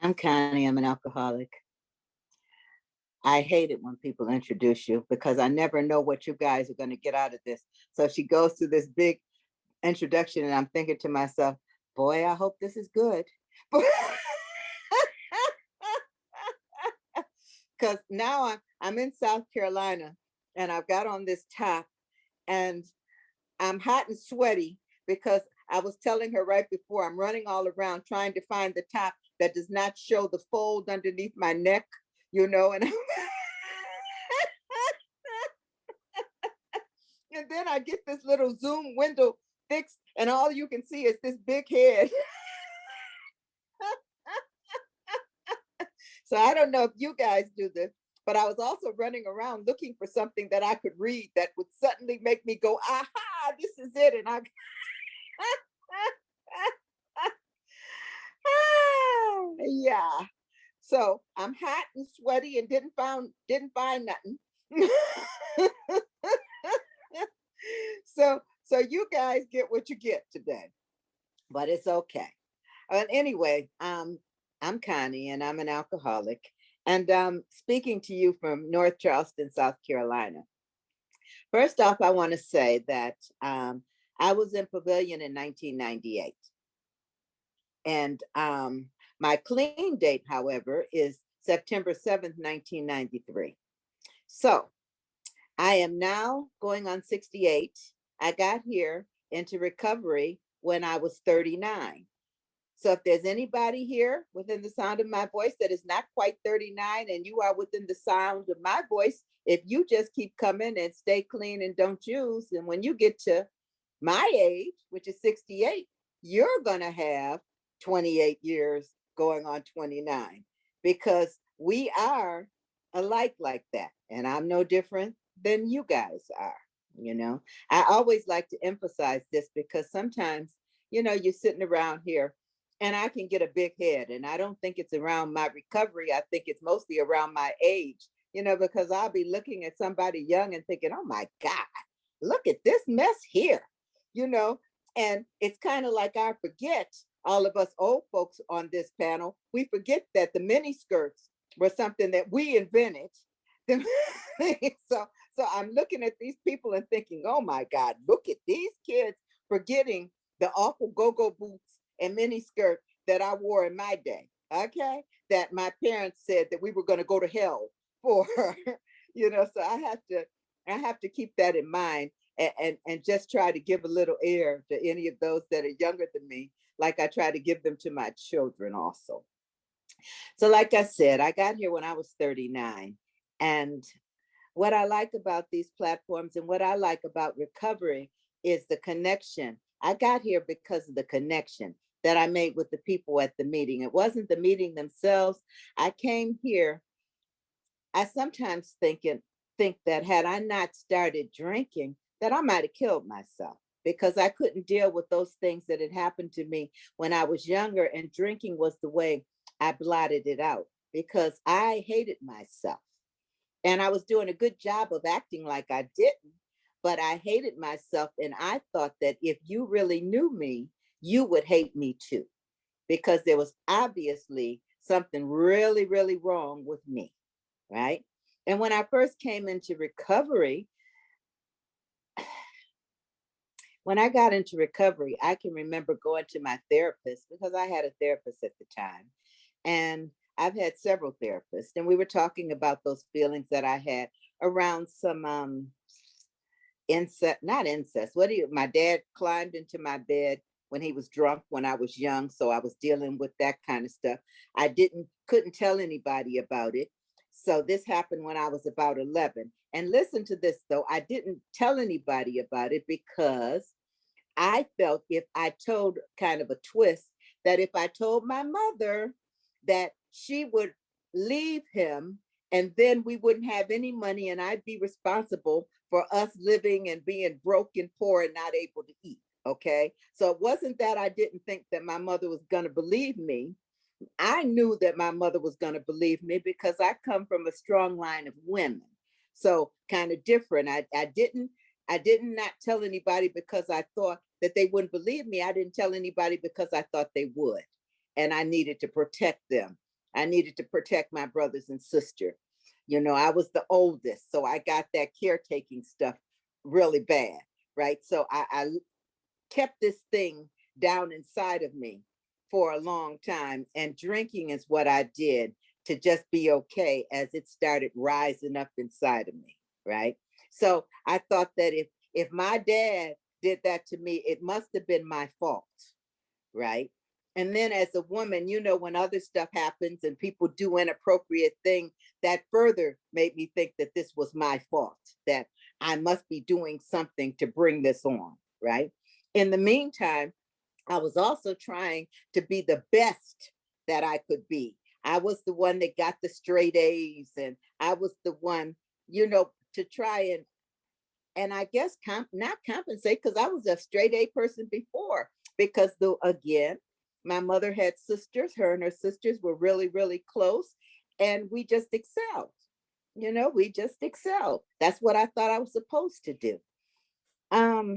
I'm Connie. I'm an alcoholic. I hate it when people introduce you because I never know what you guys are going to get out of this. So she goes through this big introduction, and I'm thinking to myself, boy, I hope this is good. Because now I'm in South Carolina and I've got on this top and I'm hot and sweaty because I was telling her right before I'm running all around trying to find the top that does not show the fold underneath my neck, and and then I get this little zoom window fixed and all you can see is this big head. So I don't know if you guys do this, but I was also running around looking for something that I could read that would suddenly make me go, aha, this is it. And I yeah. So I'm hot and sweaty and didn't find nothing. So you guys get what you get today, but it's okay. Anyway, I'm Connie and I'm an alcoholic, and speaking to you from North Charleston, South Carolina. First off, I want to say that I was in Pavillon in 1998, and my clean date, however, is September 7th, 1993. So I am now going on 68. I got here into recovery when I was 39. So if there's anybody here within the sound of my voice that is not quite 39 and you are within the sound of my voice, if you just keep coming and stay clean and don't use, and when you get to my age, which is 68, you're going to have 28 years going on 29 because we are alike like that. And I'm no different than you guys are. I always like to emphasize this because sometimes, you're sitting around here and I can get a big head. And I don't think it's around my recovery. I think it's mostly around my age, because I'll be looking at somebody young and thinking, oh my God, look at this mess here, and it's kind of like I forget, all of us old folks on this panel, we forget that the mini skirts were something that we invented. So I'm looking at these people and thinking, oh my God, look at these kids forgetting the awful go-go boots and mini skirt that I wore in my day. Okay. That my parents said that we were going to go to hell for, so I have to keep that in mind and just try to give a little air to any of those that are younger than me, like I try to give them to my children also. So like I said, I got here when I was 39. And what I like about these platforms and what I like about recovery is the connection. I got here because of the connection that I made with the people at the meeting. It wasn't the meeting themselves. I came here. I sometimes think that had I not started drinking, that I might have killed myself because I couldn't deal with those things that had happened to me when I was younger, and drinking was the way I blotted it out because I hated myself. And I was doing a good job of acting like I didn't, but I hated myself. And I thought that if you really knew me, you would hate me too, because there was obviously something really, really wrong with me. Right. And when I first came into recovery, I can remember going to my therapist because I had a therapist at the time. And I've had several therapists, and we were talking about those feelings that I had around some incest, not incest. My dad climbed into my bed when he was drunk when I was young. So I was dealing with that kind of stuff. I couldn't tell anybody about it. So this happened when I was about 11. And listen to this though, I didn't tell anybody about it because I felt if I told, kind of a twist, that if I told my mother, that she would leave him and then we wouldn't have any money and I'd be responsible for us living and being broke and poor and not able to eat. Okay. So it wasn't that I didn't think that my mother was going to believe me. I knew that my mother was going to believe me because I come from a strong line of women. So kind of different. I didn't not tell anybody because I thought that they wouldn't believe me. I didn't tell anybody because I thought they would. And I needed to protect them. I needed to protect my brothers and sister. You know, I was the oldest, so I got that caretaking stuff really bad, right? So I kept this thing down inside of me for a long time. And drinking is what I did to just be okay as it started rising up inside of me, right? So I thought that if my dad did that to me, it must have been my fault, right? And then as a woman, you know, when other stuff happens and people do inappropriate things, that further made me think that this was my fault, that I must be doing something to bring this on, right? In the meantime, I was also trying to be the best that I could be. I was the one that got the straight A's, and I was the one, you know, to try and I guess not compensate, because I was a straight A person before. Because though again, my mother had sisters, her and her sisters were really, really close, and we just excelled. You know, we just excelled. That's what I thought I was supposed to do. Um,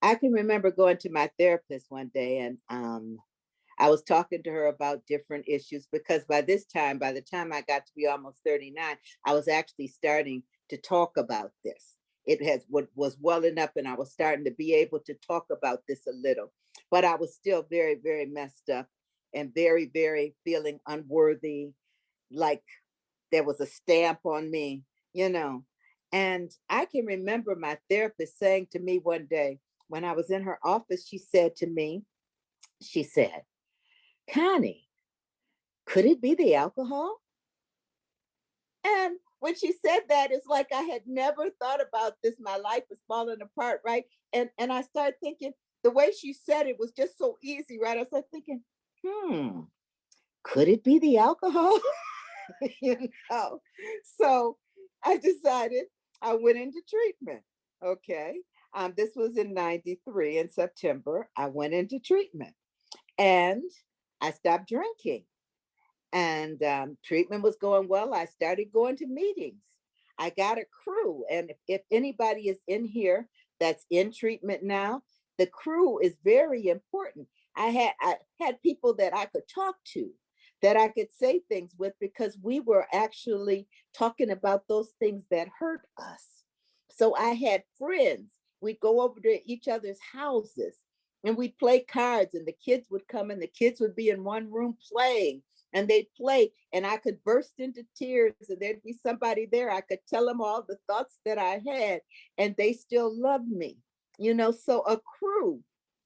I can remember going to my therapist one day, and I was talking to her about different issues, because by this time, by the time I got to be almost 39, I was actually starting to talk about this. It has what was welling up, and I was starting to be able to talk about this a little, but I was still very, very messed up and very, very feeling unworthy, like there was a stamp on me, you know. And I can remember my therapist saying to me one day when I was in her office, she said to me, she said, Connie, could it be the alcohol? And when she said that, it's like I had never thought about this. My life was falling apart, right? And I started thinking the way she said it was just so easy, right? I started thinking, hmm, could it be the alcohol? You know, so I decided I went into treatment. Okay. This was in 93 in September. I went into treatment and I stopped drinking. And treatment was going well. I started going to meetings. I got a crew. And if anybody is in here that's in treatment now, the crew is very important. I had people that I could talk to, that I could say things with, because we were actually talking about those things that hurt us. So I had friends. We'd go over to each other's houses and we'd play cards, and the kids would come and the kids would be in one room playing, and they'd play, and I could burst into tears, and there'd be somebody there. I could tell them all the thoughts that I had, and they still loved me, you know. So a crew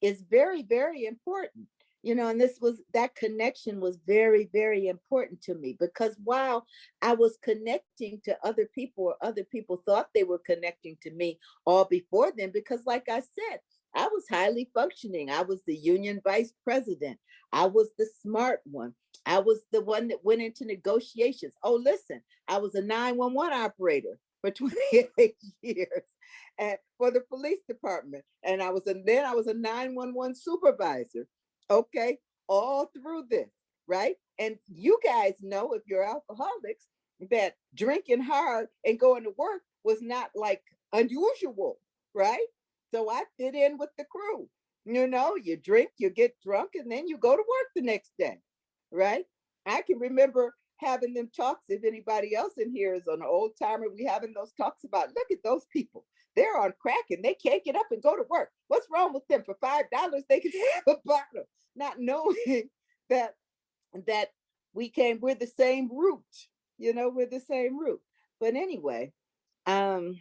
is very, very important, you know. And this was, that connection was very, very important to me, because while I was connecting to other people, or other people thought they were connecting to me all before then, because like I said, I was highly functioning. I was the union vice president. I was the smart one. I was the one that went into negotiations. Oh, listen, I was a 911 operator for 28 years and for the police department. And then I was a 911 supervisor. Okay, all through this, right? And you guys know, if you're alcoholics, that drinking hard and going to work was not like unusual, right? So I fit in with the crew. You know, you drink, you get drunk, and then you go to work the next day, right? I can remember having them talks. If anybody else in here is an old timer, we having those talks about, look at those people. They're on crack and they can't get up and go to work. What's wrong with them? For $5, they can have a bottle, not knowing that that we're the same root. You know, we're the same root. But anyway, um,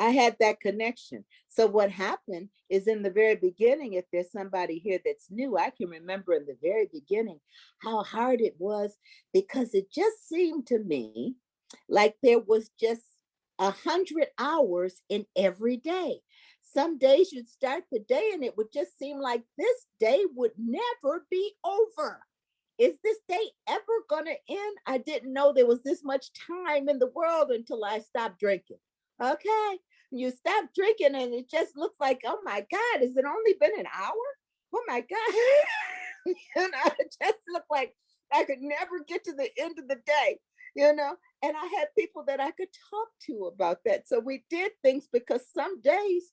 I had that connection. So what happened is, in the very beginning, if there's somebody here that's new, I can remember in the very beginning how hard it was, because it just seemed to me like there was just 100 hours in every day. Some days you'd start the day and it would just seem like this day would never be over. Is this day ever gonna end? I didn't know there was this much time in the world until I stopped drinking. Okay, you stop drinking and it just looks like, oh my God, has it only been an hour? Oh my God. You know, it just looked like I could never get to the end of the day, you know. And I had people that I could talk to about that. So we did things, because some days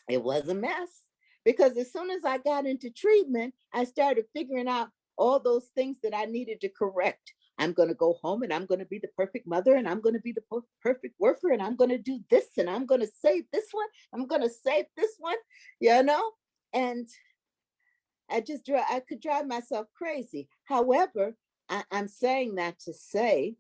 it was a mess. because as soon as I got into treatment, I started figuring out all those things that I needed to correct. I'm going to go home and I'm going to be the perfect mother and I'm going to be the perfect worker and I'm going to do this and I'm going to save this one. I'm going to save this one, you know? And I could drive myself crazy. However, I'm saying that to say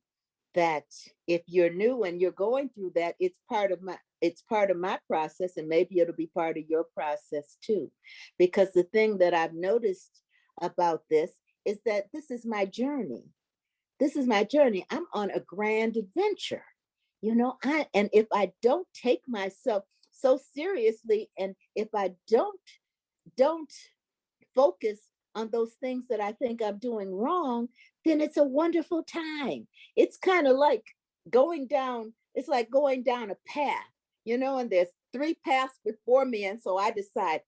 that if you're new and you're going through that, it's part of my process, and maybe it'll be part of your process too. Because the thing that I've noticed about this is that this is my journey. This is my journey. I'm on a grand adventure. And if I don't take myself so seriously, and if I don't focus on those things that I think I'm doing wrong, then it's a wonderful time. It's kind of like it's like going down a path, and there's three paths before me. And so I decide,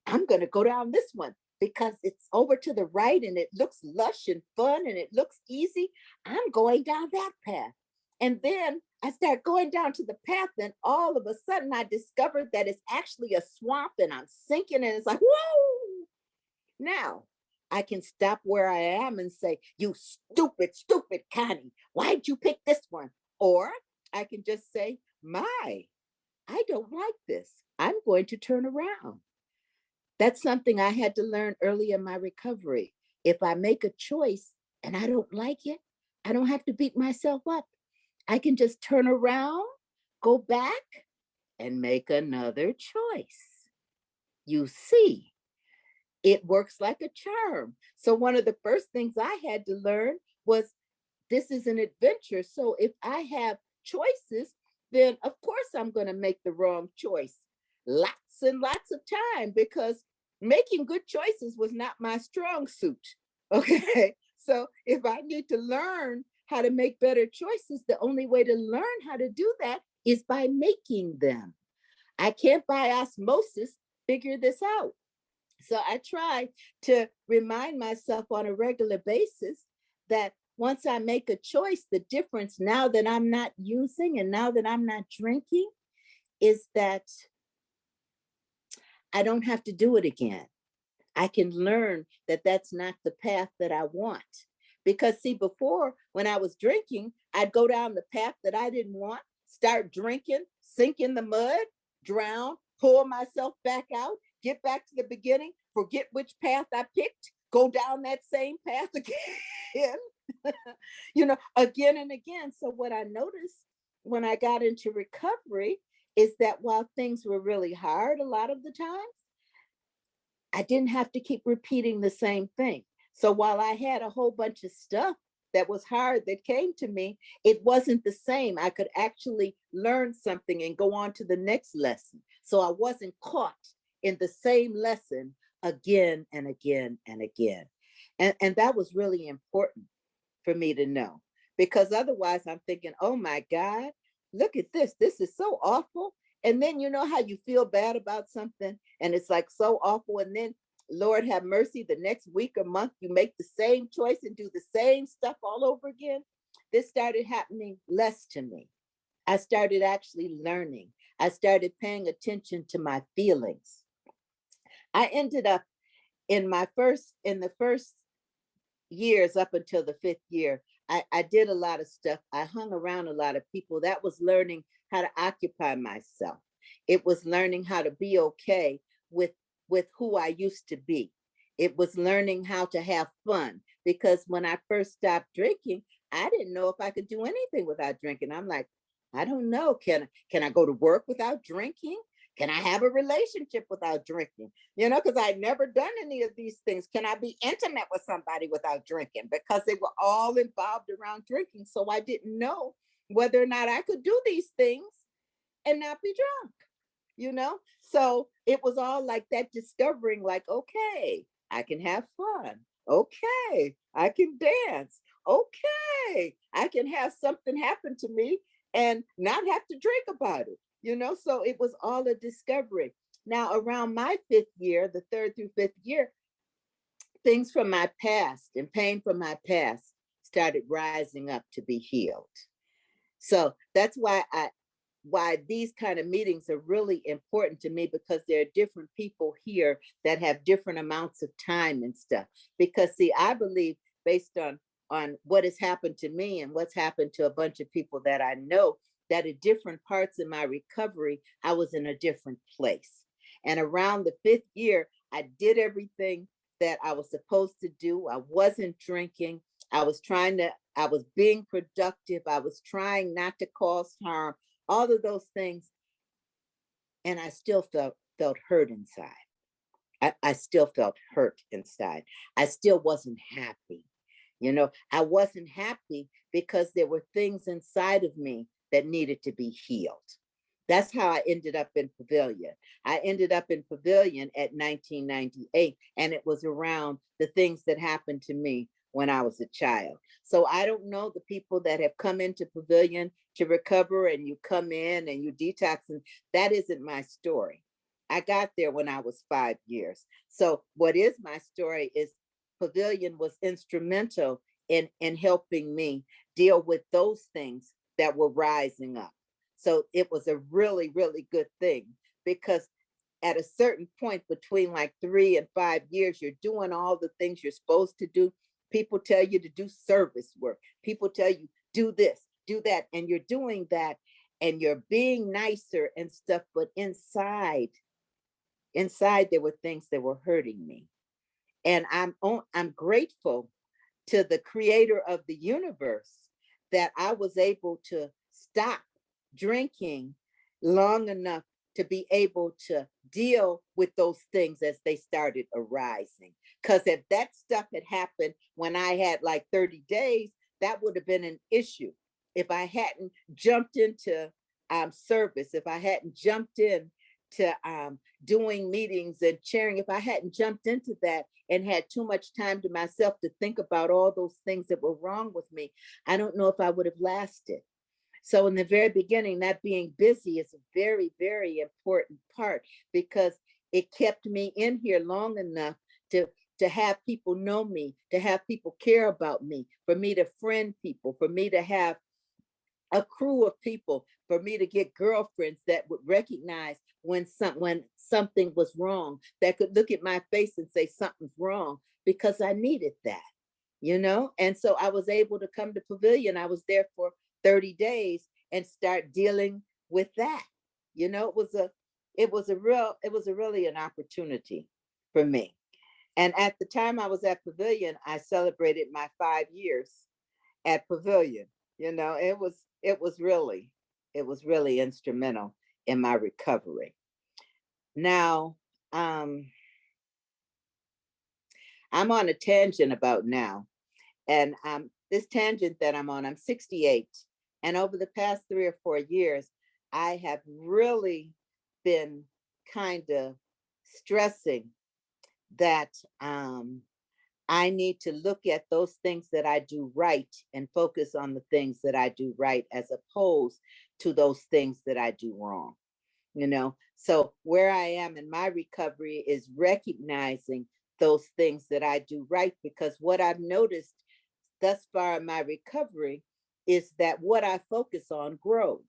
I'm going to go down this one because it's over to the right and it looks lush and fun and it looks easy. I'm going down that path. And then I start going down to the path, and all of a sudden I discovered that it's actually a swamp and I'm sinking, and it's like, whoa. Now, I can stop where I am and say, you stupid, stupid Connie, why'd you pick this one? Or I can just say, I don't like this. I'm going to turn around. That's something I had to learn early in my recovery. If I make a choice and I don't like it, I don't have to beat myself up. I can just turn around, go back, and make another choice. You see, it works like a charm. So one of the first things I had to learn was this is an adventure. So if I have choices, then of course I'm going to make the wrong choice lots and lots of time, because making good choices was not my strong suit. Okay. So if I need to learn how to make better choices, the only way to learn how to do that is by making them. I can't by osmosis figure this out. So I try to remind myself on a regular basis that once I make a choice, the difference now that I'm not using and now that I'm not drinking is that I don't have to do it again. I can learn that that's not the path that I want. Because see, before when I was drinking, I'd go down the path that I didn't want, start drinking, sink in the mud, drown, pull myself back out, get back to the beginning, forget which path I picked, go down that same path again, again and again. So what I noticed when I got into recovery is that while things were really hard a lot of the time, I didn't have to keep repeating the same thing. So while I had a whole bunch of stuff that was hard that came to me, it wasn't the same. I could actually learn something and go on to the next lesson. So I wasn't caught in the same lesson again and again and again. And that was really important for me to know, because otherwise I'm thinking, oh my God, look at this. This is so awful. And then you know how you feel bad about something and it's like so awful. And then Lord have mercy, the next week or month, you make the same choice and do the same stuff all over again. This started happening less to me. I started actually learning. I started paying attention to my feelings. I ended up in the first years up until the fifth year, I did a lot of stuff. I hung around a lot of people. That was learning how to occupy myself. It was learning how to be okay with who I used to be. It was learning how to have fun, because when I first stopped drinking, I didn't know if I could do anything without drinking. I'm like, I don't know. Can I go to work without drinking? Can I have a relationship without drinking? Because I'd never done any of these things. Can I be intimate with somebody without drinking? Because they were all involved around drinking. So I didn't know whether or not I could do these things and not be drunk. So it was all like that, discovering like, okay, I can have fun. Okay, I can dance. Okay, I can have something happen to me and not have to drink about it. So it was all a discovery. Now, around my fifth year, the third through fifth year, things from my past and pain from my past started rising up to be healed. So that's why why these kind of meetings are really important to me, because there are different people here that have different amounts of time and stuff. Because see, I believe, based on what has happened to me and what's happened to a bunch of people that I know, that at different parts of my recovery, I was in a different place. And around the 5th year, I did everything that I was supposed to do. I wasn't drinking. I was being productive. I was trying not to cause harm, all of those things. And I still felt hurt inside. I still felt hurt inside. I still wasn't happy. You know, I wasn't happy because there were things inside of me that needed to be healed. That's how I ended up in Pavillon. I ended up in Pavillon at 1998, and it was around the things that happened to me when I was a child. So I don't know the people that have come into Pavillon to recover, and you come in and you detox, and that isn't my story. I got there when I was 5 years. So what is my story is Pavillon was instrumental in helping me deal with those things that were rising up. So it was a really, really good thing, because at a certain point between like 3 and 5 years, you're doing all the things you're supposed to do. People tell you to do service work. People tell you, do this, do that. And you're doing that, and you're being nicer and stuff. But inside there were things that were hurting me. And I'm grateful to the creator of the universe that I was able to stop drinking long enough to be able to deal with those things as they started arising. Because if that stuff had happened when I had like 30 days, that would have been an issue. If I hadn't jumped into service, if I hadn't jumped in to doing meetings and sharing, if I hadn't jumped into that and had too much time to myself to think about all those things that were wrong with me, I don't know if I would have lasted. So in the very beginning, that being busy is a very, very important part, because it kept me in here long enough to have people know me, to have people care about me, for me to friend people, for me to have a crew of people, for me to get girlfriends that would recognize when something was wrong, that could look at my face and say something's wrong, because I needed that, you know? And so I was able to come to Pavillon. I was there for 30 days and start dealing with that. You know, it was really an opportunity for me. And at the time I was at Pavillon, I celebrated my 5 years at Pavillon. You know, it was really instrumental in my recovery. Now, I'm on a tangent about now. And this tangent that I'm on, I'm 68. And over the past 3 or 4 years, I have really been kind of stressing that I need to look at those things that I do right and focus on the things that I do right, as opposed to those things that I do wrong. You know, so where I am in my recovery is recognizing those things that I do right, because what I've noticed thus far in my recovery is that what I focus on grows.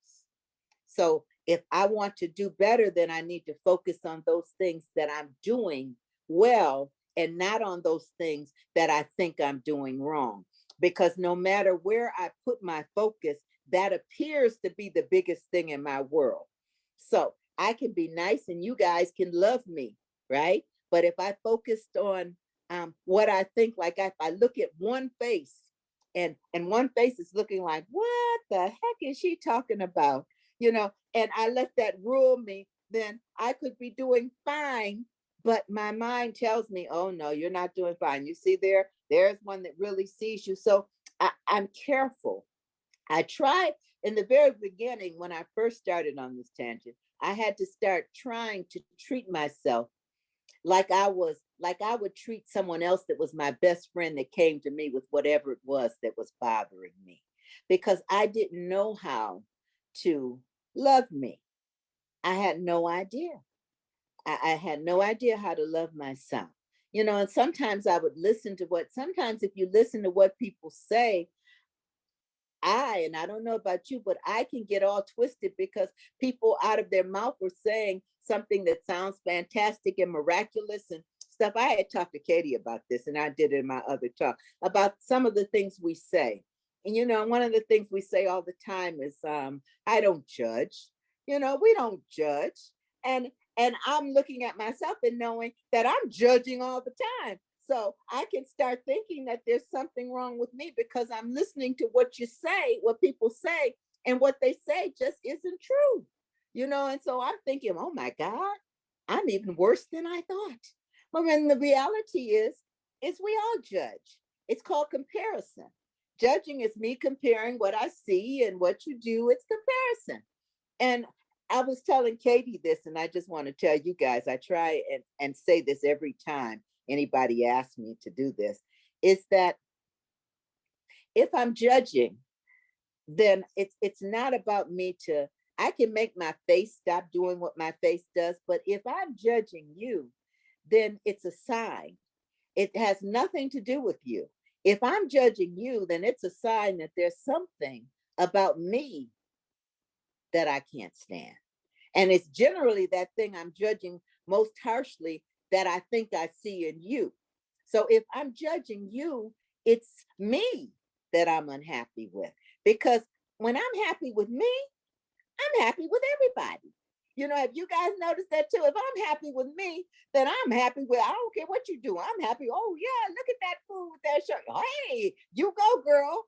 So if I want to do better, then I need to focus on those things that I'm doing well, and not on those things that I think I'm doing wrong. Because no matter where I put my focus, that appears to be the biggest thing in my world. So I can be nice and you guys can love me, right? But if I focused on what I think, like if I look at one face, and one face is looking like, what the heck is she talking about? You know, and I let that rule me, then I could be doing fine, but my mind tells me, oh no, you're not doing fine. You see, there's one that really sees you. So I'm careful. I tried in the very beginning, when I first started on this tangent, I had to start trying to treat myself like I would treat someone else that was my best friend, that came to me with whatever it was that was bothering me, because I didn't know how to love me. I had no idea. I had no idea how to love myself. You know, and sometimes I would listen to sometimes if you listen to what people say, and I don't know about you, but I can get all twisted because people out of their mouth were saying something that sounds fantastic and miraculous and stuff. I had talked to Katie about this, and I did it in my other talk about some of the things we say. And one of the things we say all the time is, I don't judge. We don't judge. And I'm looking at myself and knowing that I'm judging all the time. So I can start thinking that there's something wrong with me because I'm listening to what you say, what people say, and what they say just isn't true. And so I'm thinking, oh my God, I'm even worse than I thought. But when the reality is we all judge. It's called comparison. Judging is me comparing what I see and what you do. It's comparison. And I was telling Katie this, and I just want to tell you guys, I try and say this every time anybody asks me to do this, is that if I'm judging, then it's not about me to, I can make my face stop doing what my face does, but if I'm judging you, then it's a sign. It has nothing to do with you. If I'm judging you, then it's a sign that there's something about me that I can't stand. And it's generally that thing I'm judging most harshly that I think I see in you. So if I'm judging you, it's me that I'm unhappy with. Because when I'm happy with me, I'm happy with everybody. Have you guys noticed that too? If I'm happy with me, then I'm happy with, I don't care what you do. I'm happy. Oh yeah, look at that food with that shirt. Hey, you go, girl.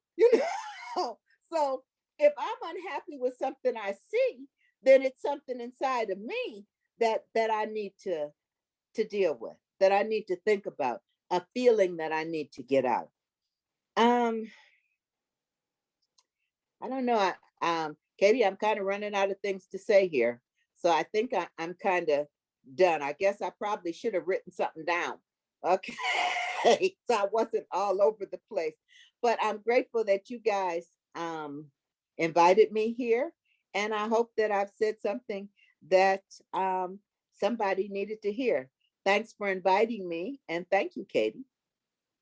So if I'm unhappy with something I see, then it's something inside of me that I need to deal with, that I need to think about, a feeling that I need to get out. Um, I don't know. Katie, I'm kind of running out of things to say here. So I think I'm kind of done. I guess I probably should have written something down. Okay. So I wasn't all over the place. But I'm grateful that you guys invited me here. And I hope that I've said something that somebody needed to hear. Thanks for inviting me. And thank you, Katie.